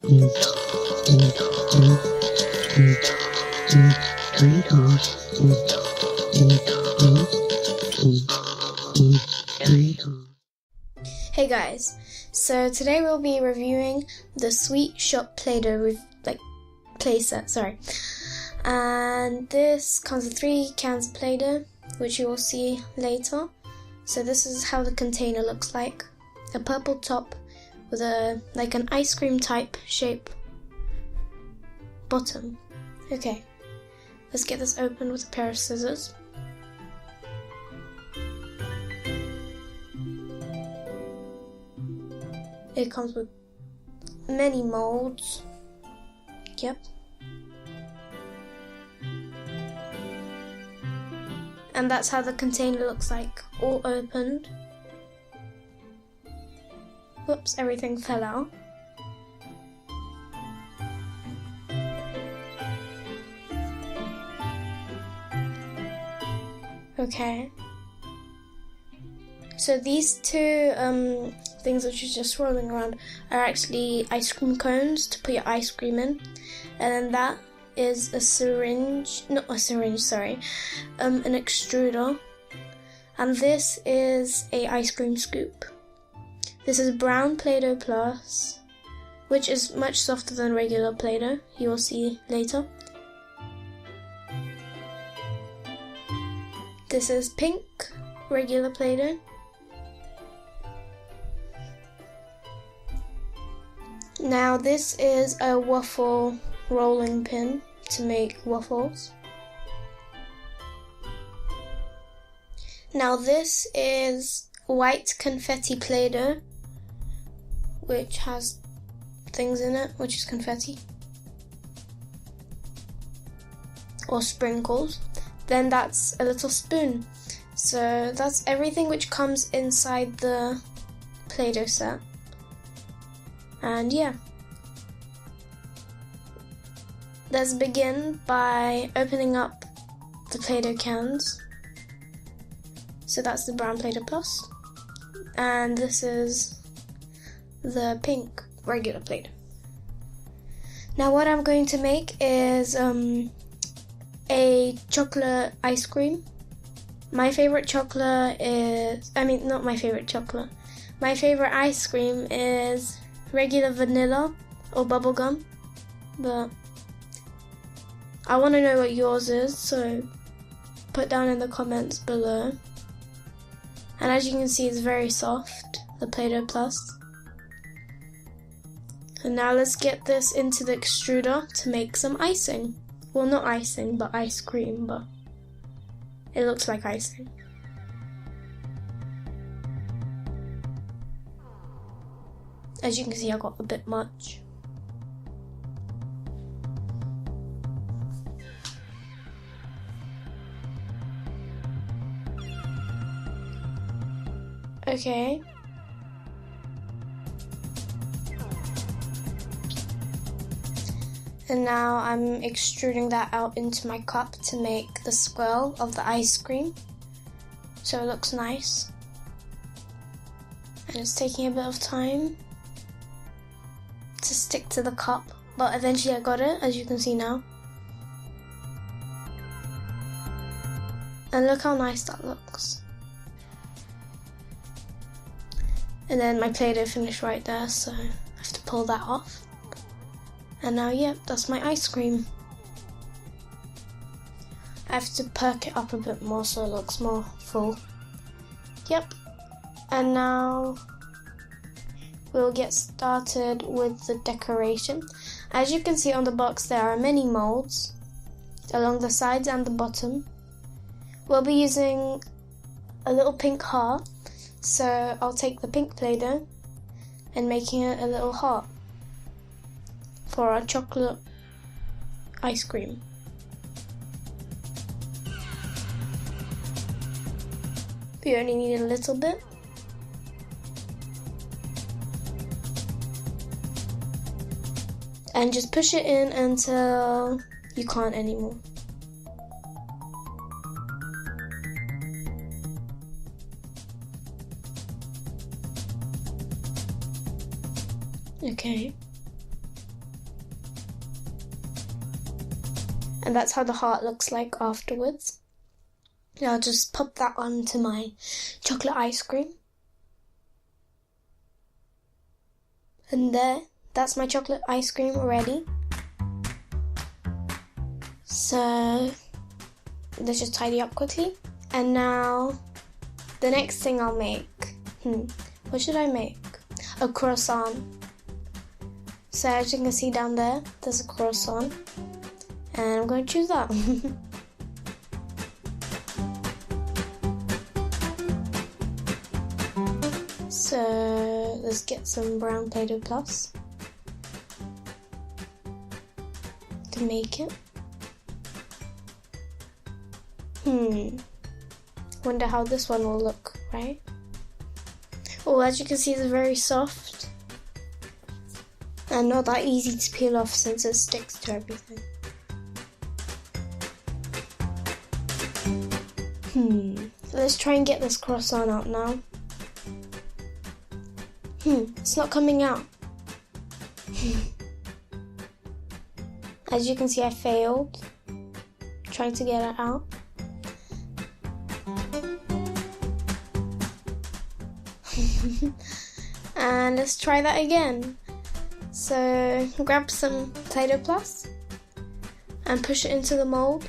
Hey guys, so today we'll be reviewing the Sweet Shop Play-Doh playset, and this comes with 3 cans of Play-Doh, which you will see later. So this is how the container looks like: a purple top with an ice cream type shape bottom. Okay, let's get this open with a pair of scissors. It comes with many molds. Yep. And that's how the container looks like, all opened. Whoops, everything fell out. Okay. So these two things which is just swirling around are actually ice cream cones to put your ice cream in, and then that is an extruder, and this is a ice cream scoop. This is brown Play-Doh Plus, which is much softer than regular Play-Doh, you will see later. This is pink regular Play-Doh. Now this is a waffle rolling pin to make waffles. Now this is white confetti Play-Doh, which has things in it, which is confetti or sprinkles. Then that's a little spoon. So that's everything which comes inside the Play-Doh set. And yeah, let's begin by opening up the Play-Doh cans. So that's the brown Play-Doh Plus, and this is the pink regular Play-Doh. Now what I'm going to make is a chocolate ice cream. My favorite chocolate is, not my favorite chocolate. My favorite ice cream is regular vanilla or bubblegum, but I want to know what yours is, so put down in the comments below. And as you can see, it's very soft, the Play-Doh Plus. And now let's get this into the extruder to make some icing. Well, not icing, but ice cream, but it looks like icing. As you can see, I got a bit much. Okay. And now I'm extruding that out into my cup to make the swirl of the ice cream, so it looks nice. And it's taking a bit of time to stick to the cup, but eventually I got it, as you can see now. And look how nice that looks. And then my Play-Doh finished right there, so I have to pull that off. And now, yep, that's my ice cream. I have to perk it up a bit more so it looks more full. Yep. And now we'll get started with the decoration. As you can see on the box, there are many molds along the sides and the bottom. We'll be using a little pink heart, so I'll take the pink Play-Doh and making it a little heart for our chocolate ice cream. We only need a little bit. And just push it in until you can't anymore. Okay. And that's how the heart looks like afterwards. Now I'll just pop that onto my chocolate ice cream. And that's my chocolate ice cream ready. So let's just tidy up quickly. And now the next thing I'll make, what should I make? A croissant. So as you can see down there, there's a croissant. And I'm going to choose that. So let's get some brown Play-Doh Plus to make it. Wonder how this one will look, right? Oh, as you can see, it's very soft and not that easy to peel off since it sticks to everything. Let's try and get this croissant out now. It's not coming out. As you can see, I failed trying to get it out. And let's try that again. So grab some Play-Doh Plus and push it into the mold.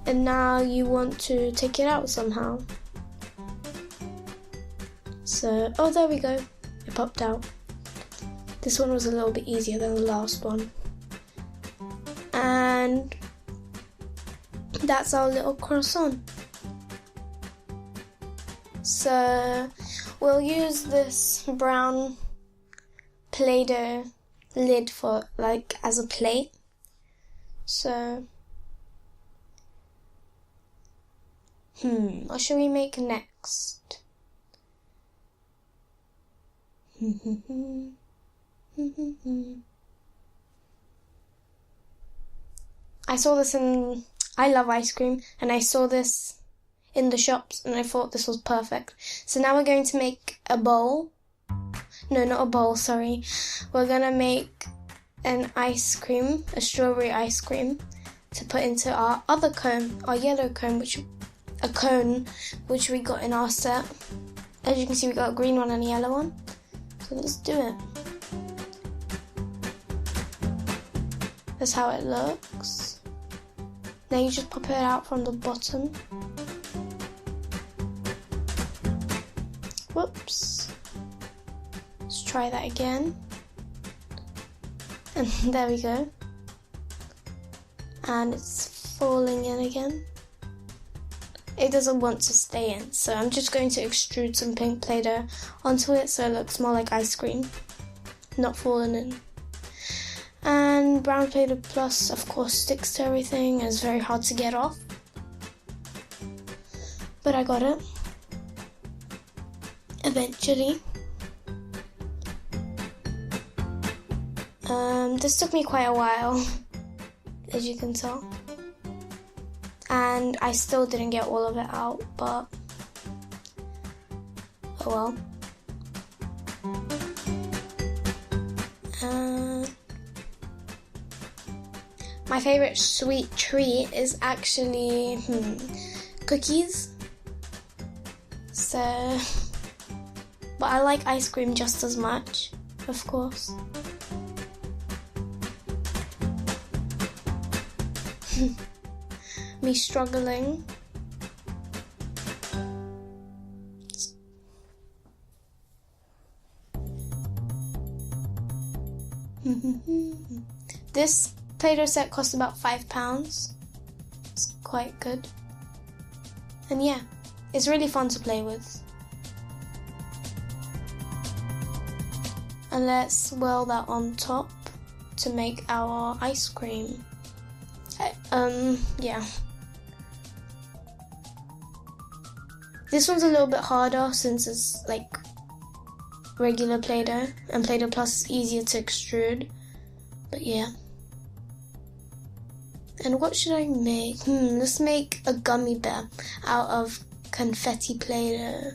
And now you want to take it out somehow. So, oh, there we go. It popped out. This one was a little bit easier than the last one. And that's our little croissant. So we'll use this brown Play-Doh lid for as a plate. So what should we make next? I love ice cream, and I saw this in the shops and I thought this was perfect. So now we're going to make a bowl. No, not a bowl, sorry. We're gonna make an ice cream, a strawberry ice cream, to put into our other cone, our yellow cone, which we got in our set. As you can see, we got a green one and a yellow one. So let's do it. That's how it looks. Now you just pop it out from the bottom. Whoops. Let's try that again. And there we go. And it's falling in again. It doesn't want to stay in, so I'm just going to extrude some pink Play-Doh onto it so it looks more like ice cream, not falling in. And brown Play-Doh Plus, of course, sticks to everything and is very hard to get off. But I got it. Eventually. This took me quite a while, as you can tell. And I still didn't get all of it out, but oh well. My favorite sweet treat is actually cookies. So, but I like ice cream just as much, of course. Me struggling. This Play-Doh set cost about £5. It's quite good. And yeah, it's really fun to play with. And let's swirl that on top to make our ice cream. Yeah. This one's a little bit harder since it's like regular Play-Doh, and Play-Doh Plus is easier to extrude. But yeah. And what should I make? Let's make a gummy bear out of confetti Play-Doh.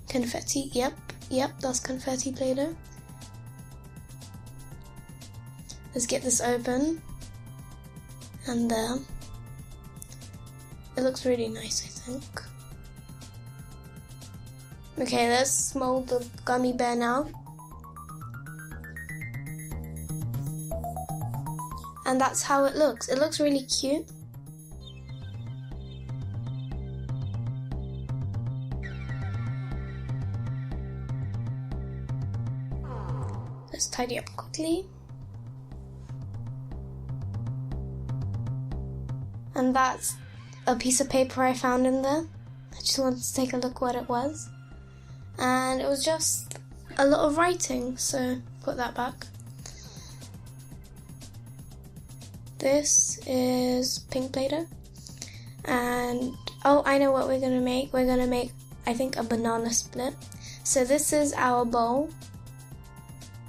Confetti, yep, that's confetti Play-Doh. Let's get this open. and there. It looks really nice, I think. Okay, let's mold the gummy bear now. And that's how it looks. It looks really cute. Let's tidy up quickly. And that's a piece of paper I found in there. I just wanted to take a look what it was. And it was just a lot of writing, so put that back. This is pink Play-Doh. And, oh, I know what we're going to make. We're going to make, I think, a banana split. So this is our bowl.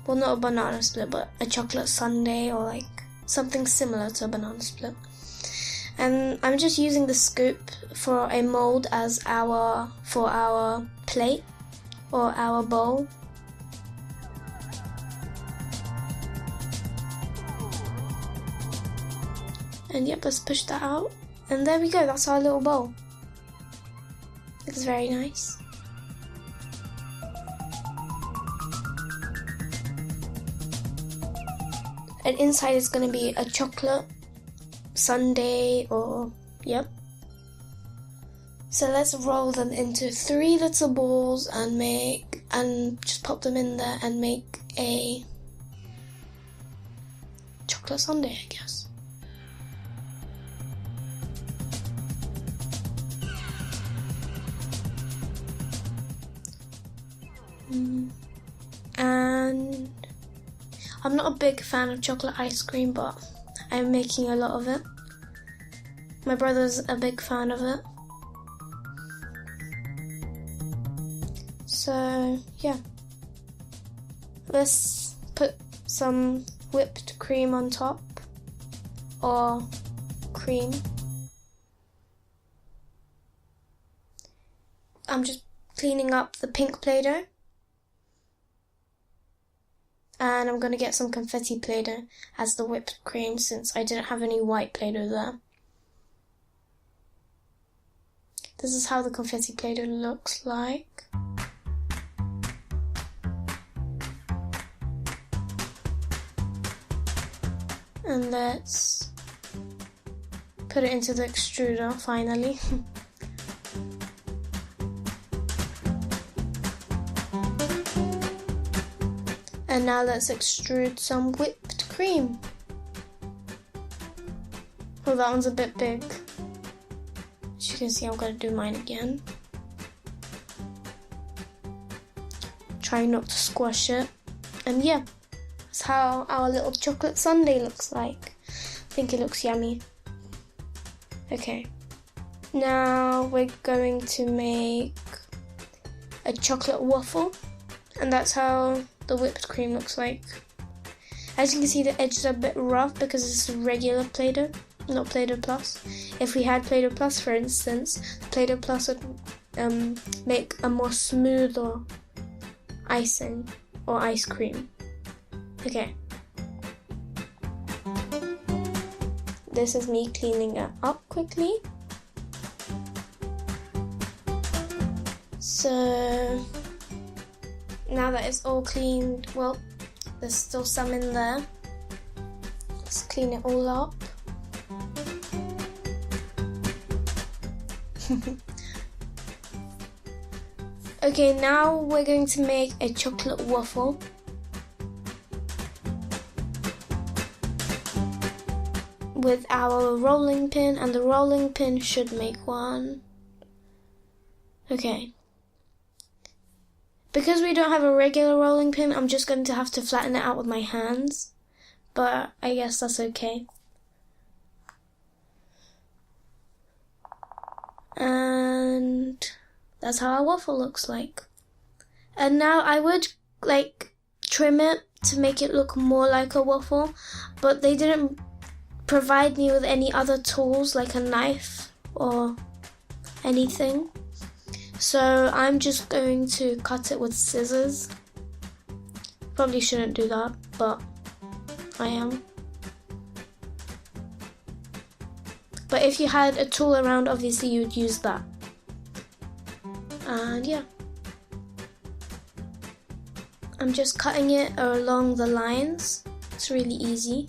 Well, not a banana split, but a chocolate sundae or like something similar to a banana split. And I'm just using the scoop for a mold as our plate or our bowl. And yep, let's push that out. And there we go, that's our little bowl. Looks very nice. And inside is going to be a chocolate sundae or, yep. So let's roll them into 3 little balls and just pop them in there and make a chocolate sundae, I guess. And I'm not a big fan of chocolate ice cream, but I'm making a lot of it. My brother's a big fan of it. So, yeah. Let's put some whipped cream on top, or cream. I'm just cleaning up the pink Play-Doh. And I'm going to get some confetti Play-Doh as the whipped cream since I didn't have any white Play-Doh there. This is how the confetti Play-Doh looks like. And let's put it into the extruder finally. And now let's extrude some whipped cream. Oh, that one's a bit big. As you can see, I'm going to do mine again. Try not to squash it. And yeah, that's how our little chocolate sundae looks like. I think it looks yummy. Okay. Now we're going to make a chocolate waffle. And that's how the whipped cream looks like. As you can see, the edges are a bit rough because this is regular Play-Doh, not Play-Doh Plus. If we had Play-Doh Plus, for instance, Play-Doh Plus would make a more smoother icing or ice cream. Okay. This is me cleaning it up quickly. So now that it's all cleaned, well, there's still some in there. Let's clean it all up. Okay, now we're going to make a chocolate waffle. With our rolling pin, and the rolling pin should make one. Okay. Because we don't have a regular rolling pin, I'm just going to have to flatten it out with my hands. But I guess that's okay. And that's how our waffle looks like. And now I would trim it to make it look more like a waffle, but they didn't provide me with any other tools like a knife or anything. So I'm just going to cut it with scissors. Probably shouldn't do that, but I am. But if you had a tool around, obviously you would use that. And yeah, I'm just cutting it along the lines. It's really easy.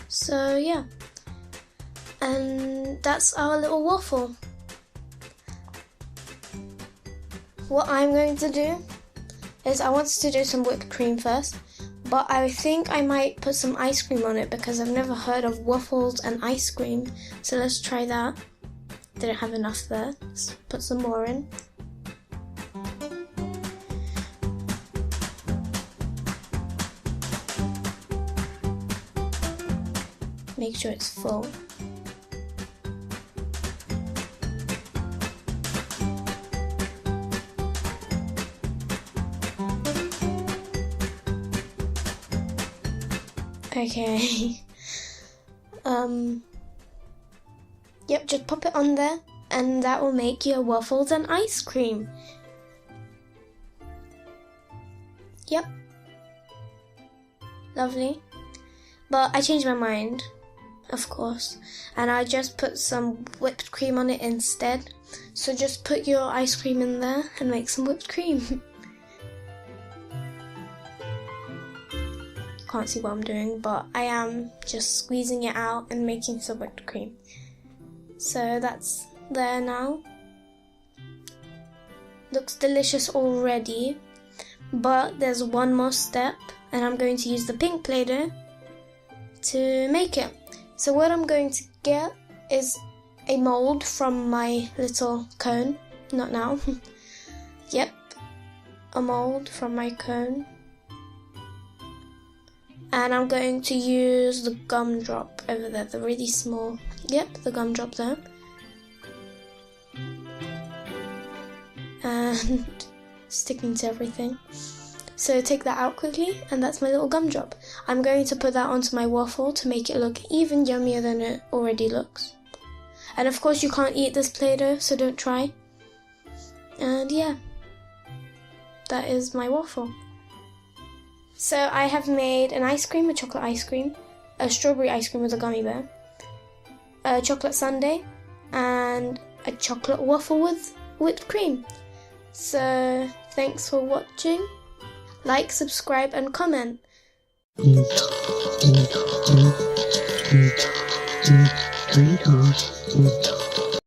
So yeah, and that's our little waffle. What I'm going to do is I wanted to do some whipped cream first, but I think I might put some ice cream on it because I've never heard of waffles and ice cream. So let's try that. Didn't have enough there. Let's put some more in. Make sure it's full. Okay. Yep, just pop it on there and that will make your waffles and ice cream. Yep. Lovely. But I changed my mind, of course, and I just put some whipped cream on it instead. So just put your ice cream in there and make some whipped cream. Can't see what I'm doing, but I am just squeezing it out and making some whipped cream. So that's there now. Looks delicious already, but there's one more step, and I'm going to use the pink Play-Doh to make it. So what I'm going to get is a mold from my little cone. Not now. Yep, a mold from my cone. And I'm going to use the gumdrop over there, the really small, yep, the gumdrop there. And sticking to everything. So take that out quickly, and that's my little gumdrop. I'm going to put that onto my waffle to make it look even yummier than it already looks. And of course you can't eat this Play-Doh, so don't try. And yeah, that is my waffle. So I have made an ice cream, a chocolate ice cream, a strawberry ice cream with a gummy bear, a chocolate sundae, and a chocolate waffle with whipped cream. So thanks for watching. Like, subscribe and comment. Play-Doh.